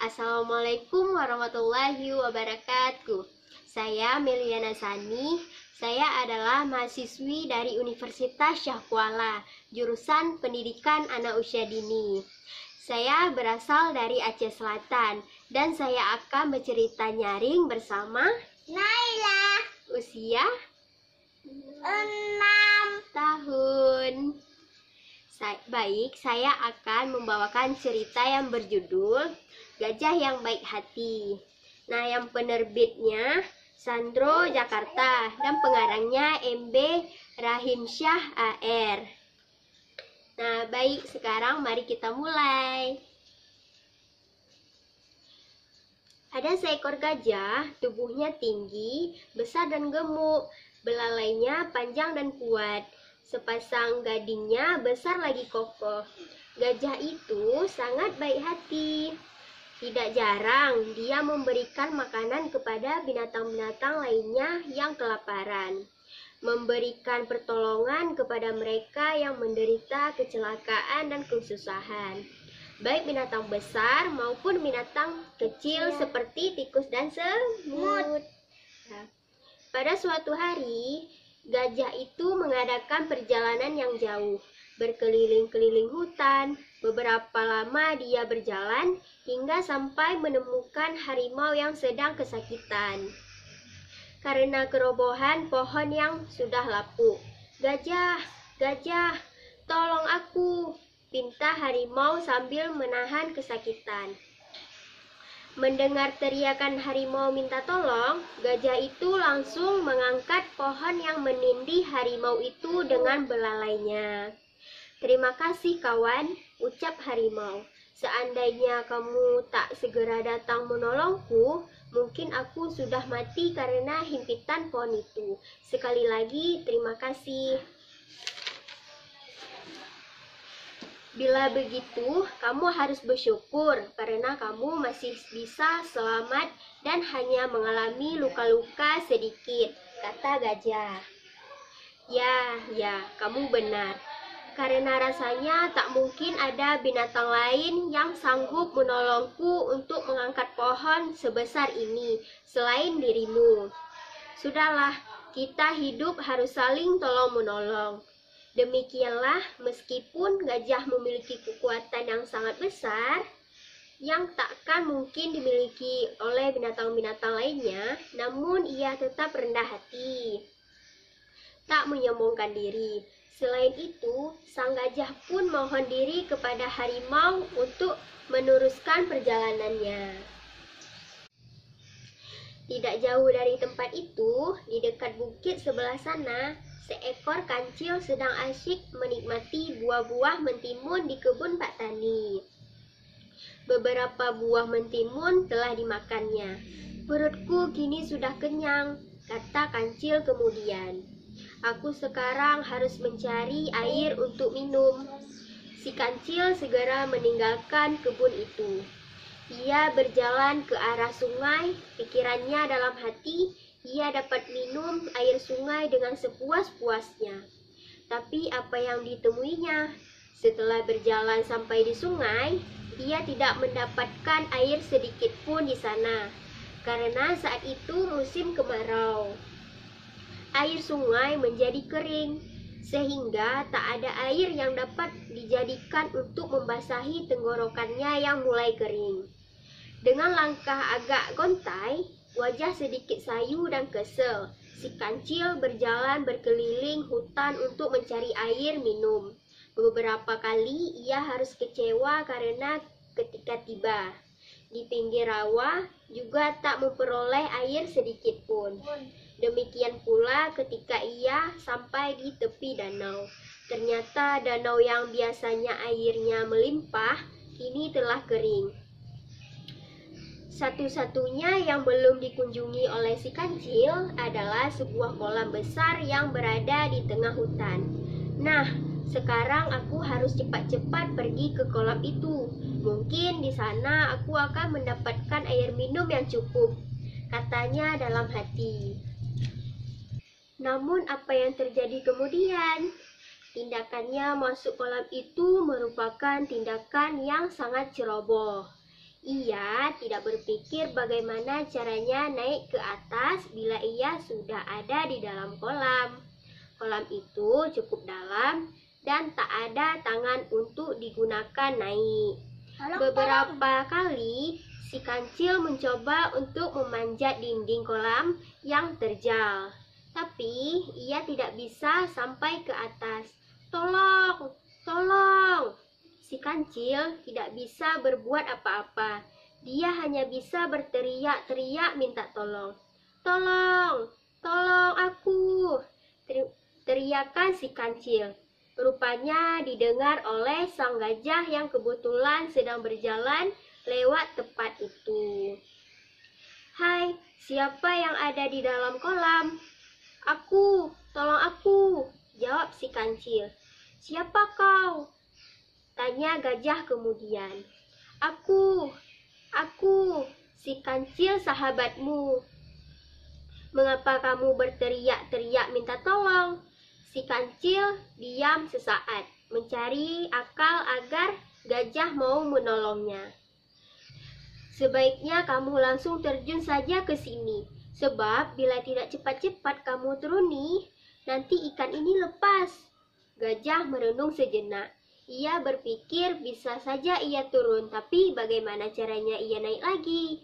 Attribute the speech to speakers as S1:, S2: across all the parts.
S1: Assalamualaikum warahmatullahi wabarakatuh. Saya Meliana Sani. Saya adalah mahasiswi dari Universitas Syah Kuala, jurusan Pendidikan Anak Usia Dini. Saya berasal dari Aceh Selatan dan saya akan bercerita nyaring bersama
S2: Naila,
S1: usia
S2: 6
S1: tahun. Baik, saya akan membawakan cerita yang berjudul Gajah yang Baik Hati. Nah, yang penerbitnya Sandro Jakarta dan pengarangnya MB Rahimsyah AR. Nah, baik, sekarang mari kita mulai. Ada seekor gajah, tubuhnya tinggi, besar dan gemuk, belalainya panjang dan kuat. Sepasang gadingnya besar lagi kokoh. Gajah itu sangat baik hati. Tidak jarang dia memberikan makanan kepada binatang-binatang lainnya yang kelaparan. Memberikan pertolongan kepada mereka yang menderita kecelakaan dan kesusahan. Baik binatang besar maupun binatang kecil seperti tikus dan semut. Nah, pada suatu hari, gajah itu mengadakan perjalanan yang jauh, berkeliling-keliling hutan. Beberapa lama dia berjalan hingga sampai menemukan harimau yang sedang kesakitan karena kerobohan pohon yang sudah lapuk. "Gajah, gajah, tolong aku!" pinta harimau sambil menahan kesakitan. Mendengar teriakan harimau minta tolong, gajah itu langsung mengangkat pohon yang menindih harimau itu dengan belalainya. "Terima kasih kawan," ucap harimau. "Seandainya kamu tak segera datang menolongku, mungkin aku sudah mati karena himpitan pohon itu. Sekali lagi, terima kasih. Bila begitu, kamu harus bersyukur karena kamu masih bisa selamat dan hanya mengalami luka-luka sedikit," kata gajah. Ya, kamu benar. Karena rasanya tak mungkin ada binatang lain yang sanggup menolongku untuk mengangkat pohon sebesar ini selain dirimu. Sudahlah, kita hidup harus saling tolong-menolong. Demikianlah, meskipun gajah memiliki kekuatan yang sangat besar, yang takkan mungkin dimiliki oleh binatang-binatang lainnya, namun ia tetap rendah hati, tak menyombongkan diri. Selain itu, sang gajah pun mohon diri kepada harimau untuk meneruskan perjalanannya. Tidak jauh dari tempat itu, di dekat bukit sebelah sana, seekor kancil sedang asyik menikmati buah-buah mentimun di kebun Pak Tani. Beberapa buah mentimun telah dimakannya. "Perutku kini sudah kenyang," kata kancil kemudian. "Aku sekarang harus mencari air untuk minum." Si kancil segera meninggalkan kebun itu. Ia berjalan ke arah sungai. Pikirannya dalam hati, ia dapat minum air sungai dengan sepuas-puasnya. Tapi apa yang ditemuinya? Setelah berjalan sampai di sungai, ia tidak mendapatkan air sedikit pun di sana, karena saat itu musim kemarau. Air sungai menjadi kering, sehingga tak ada air yang dapat dijadikan untuk membasahi tenggorokannya yang mulai kering. Dengan langkah agak gontai, wajah sedikit sayu dan kesel, si kancil berjalan berkeliling hutan untuk mencari air minum. Beberapa kali ia harus kecewa karena ketika tiba di pinggir rawa juga tak memperoleh air sedikit pun. Demikian pula ketika ia sampai di tepi danau. Ternyata danau yang biasanya airnya melimpah kini telah kering. Satu-satunya yang belum dikunjungi oleh si kancil adalah sebuah kolam besar yang berada di tengah hutan. "Nah, sekarang aku harus cepat-cepat pergi ke kolam itu. Mungkin di sana aku akan mendapatkan air minum yang cukup," katanya dalam hati. Namun apa yang terjadi kemudian? Tindakannya masuk kolam itu merupakan tindakan yang sangat ceroboh. Ia ia tidak berpikir bagaimana caranya naik ke atas bila ia sudah ada di dalam kolam. Kolam itu cukup dalam dan tak ada tangan untuk digunakan naik. Beberapa kali si kancil mencoba untuk memanjat dinding kolam yang terjal, tapi ia tidak bisa sampai ke atas. Tolong, tolong! Si kancil tidak bisa berbuat apa-apa. Dia hanya bisa berteriak-teriak minta tolong. Tolong, tolong aku! Teriakan si kancil. Rupanya didengar oleh sang gajah yang kebetulan sedang berjalan lewat tempat itu. Hai, siapa yang ada di dalam kolam? Aku, tolong aku, jawab si kancil. Siapa kau? Tanya gajah kemudian. Aku, si kancil sahabatmu. Mengapa kamu berteriak-teriak minta tolong? Si kancil diam sesaat, mencari akal agar gajah mau menolongnya. Sebaiknya kamu langsung terjun saja ke sini, sebab bila tidak cepat-cepat kamu turuni, nanti ikan ini lepas. Gajah merenung sejenak. Ia berpikir bisa saja ia turun, tapi bagaimana caranya ia naik lagi?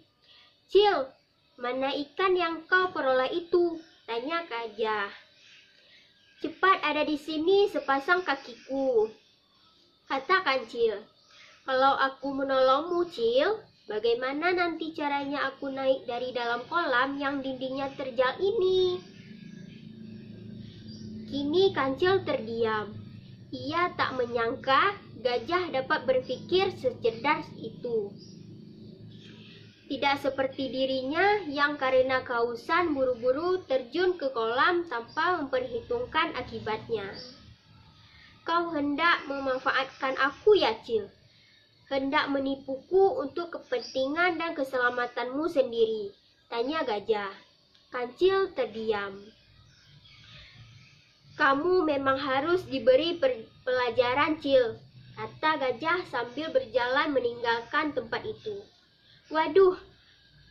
S1: Cil, mana ikan yang kau peroleh itu? Tanya gajah. Cepat ada di sini sepasang kakiku, kata kancil. Kalau aku menolongmu, Cil, bagaimana nanti caranya aku naik dari dalam kolam yang dindingnya terjal ini? Kini kancil terdiam. Ia tak menyangka gajah dapat berpikir secerdas itu. Tidak seperti dirinya yang karena kehausan buru-buru terjun ke kolam tanpa memperhitungkan akibatnya. Kau hendak memanfaatkan aku ya, Cil? Hendak menipuku untuk kepentingan dan keselamatanmu sendiri? Tanya gajah. Kancil terdiam. Kamu memang harus diberi pelajaran, Cil, kata gajah sambil berjalan meninggalkan tempat itu. Waduh,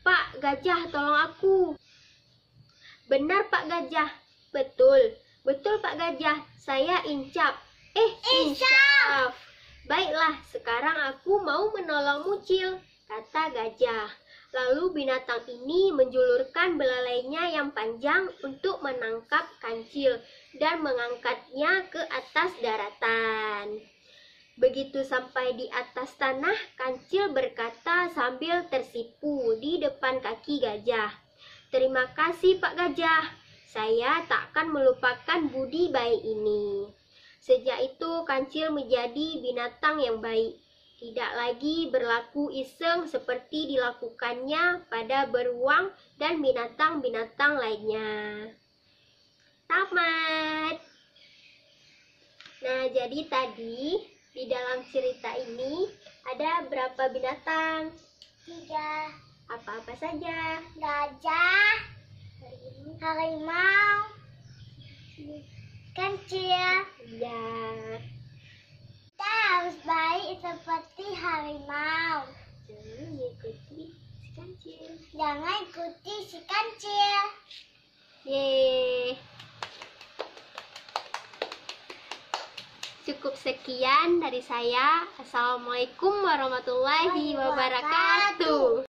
S1: Pak Gajah, tolong aku. Benar, Pak Gajah. Betul Pak Gajah, saya Incap. Incap. Baiklah, sekarang aku mau menolongmu, Cil, kata gajah. Lalu binatang ini menjulurkan belalainya yang panjang untuk menangkap kancil dan mengangkatnya ke atas daratan. Begitu sampai di atas tanah, kancil berkata sambil tersipu di depan kaki gajah. Terima kasih Pak Gajah, saya tak akan melupakan budi baik ini. Sejak itu kancil menjadi binatang yang baik. Tidak lagi berlaku iseng seperti dilakukannya pada beruang dan binatang-binatang lainnya. Tamat. Nah, jadi tadi di dalam cerita ini ada berapa binatang?
S2: 3.
S1: Apa-apa saja?
S2: Gajah, harimau, kancil.
S1: Ya.
S2: Kita harus baik seperti harimau.
S1: Jangan ikuti si kancil.
S2: Jangan ikuti si kancil.
S1: Yeay. Cukup sekian dari saya. Assalamualaikum warahmatullahi wabarakatuh.